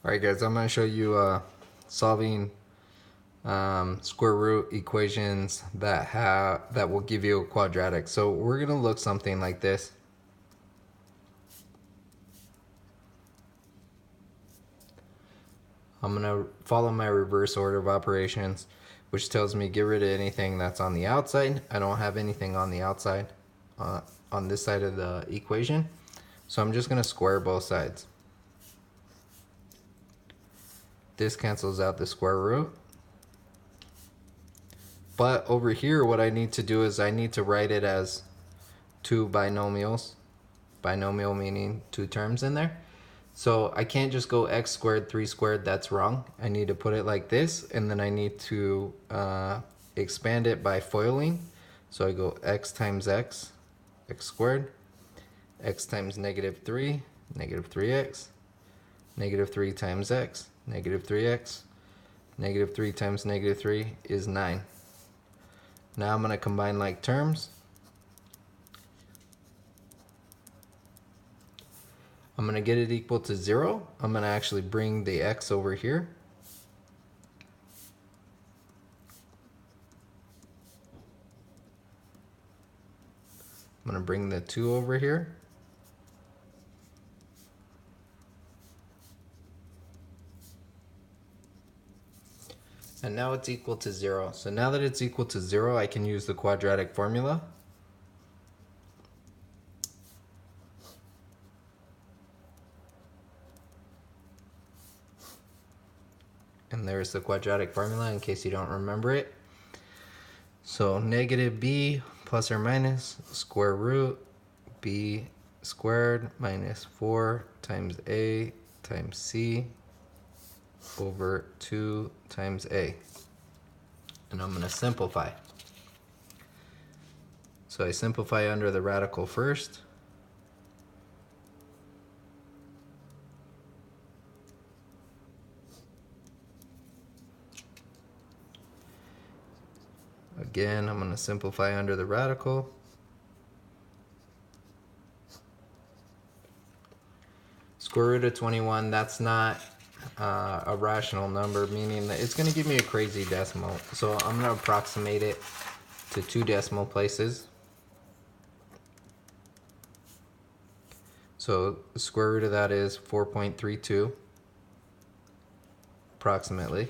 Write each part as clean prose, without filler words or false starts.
Alright guys, I'm going to show you solving square root equations that will give you a quadratic. So we're going to look something like this. I'm going to follow my reverse order of operations, which tells me get rid of anything that's on the outside. I don't have anything on the outside on this side of the equation. So I'm just going to square both sides. This cancels out the square root. But over here, what I need to do is I need to write it as two binomials. Binomial meaning two terms in there. So I can't just go x squared, 3 squared, that's wrong. I need to put it like this, and then I need to expand it by foiling. So I go x times x squared, x times negative 3, negative 3x, negative 3 times x, negative 3x, negative 3 times negative 3 is 9. Now I'm going to combine like terms. I'm going to get it equal to 0. I'm going to actually bring the x over here. I'm going to bring the 2 over here. And now it's equal to 0. So now that it's equal to 0, I can use the quadratic formula. And there's the quadratic formula in case you don't remember it. So negative b plus or minus square root b squared minus 4 times a times c over 2 times a. And I'm going to simplify. So I simplify under the radical first. Again, I'm going to simplify under the radical. Square root of 21, that's not a rational number, meaning that it's going to give me a crazy decimal. So I'm going to approximate it to 2 decimal places. So the square root of that is 4.32, approximately.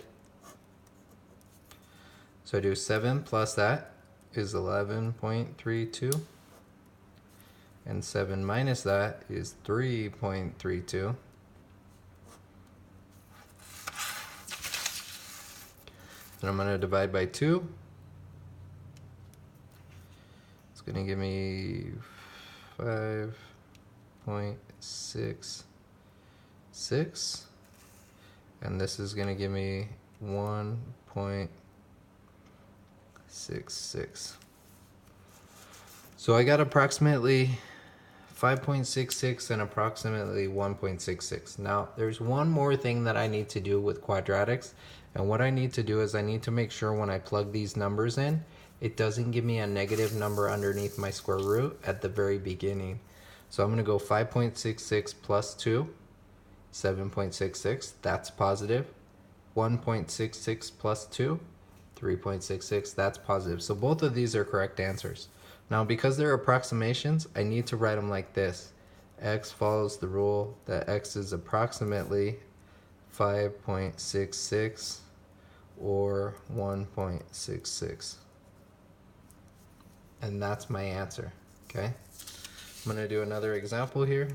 So I do 7 plus that is 11.32. And 7 minus that is 3.32. And I'm going to divide by 2. It's going to give me 5.66. And this is going to give me 1.66. So I got approximately 5.66 and approximately 1.66. Now there's one more thing that I need to do with quadratics, and what I need to do is I need to make sure when I plug these numbers in, it doesn't give me a negative number underneath my square root at the very beginning. So I'm going to go 5.66 plus 2, 7.66, that's positive. 1.66 plus 2, 3.66, that's positive. So both of these are correct answers. Now because they're approximations, I need to write them like this. X follows the rule that x is approximately 5.66 or 1.66. And that's my answer, okay? I'm going to do another example here.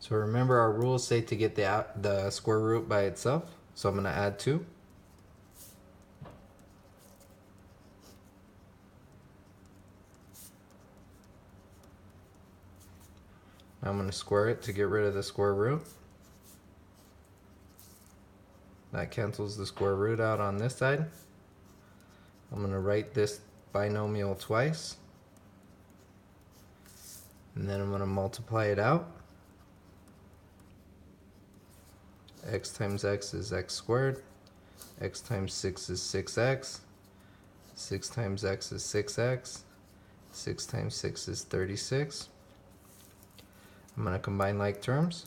So remember our rules say to get the square root by itself. So I'm going to add 2. Now I'm going to square it to get rid of the square root. That cancels the square root out on this side. I'm going to write this binomial twice. And then I'm going to multiply it out. X times x is x squared. X times 6 is 6x. 6 times x is 6x. 6 times 6 is 36. I'm going to combine like terms.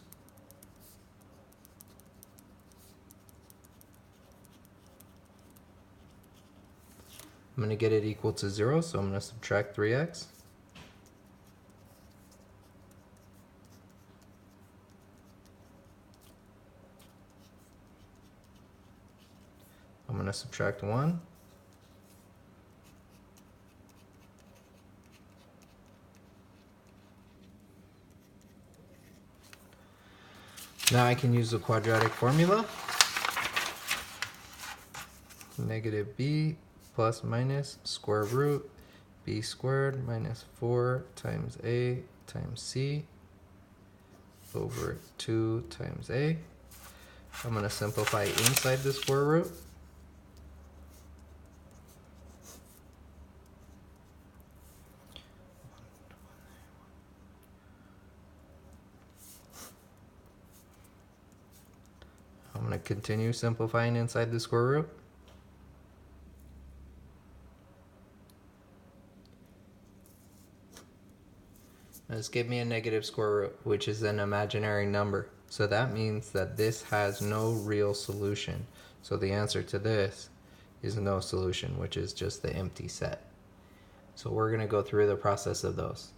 I'm going to get it equal to 0, so I'm going to subtract 3x. I'm going to subtract 1. Now I can use the quadratic formula. Negative b plus minus square root b squared minus 4 times a times c over 2 times a. I'm going to simplify inside the square root. I'm going to continue simplifying inside the square root. This gave me a negative square root, which is an imaginary number. So that means that this has no real solution. So the answer to this is no solution, which is just the empty set. So we're going to go through the process of those.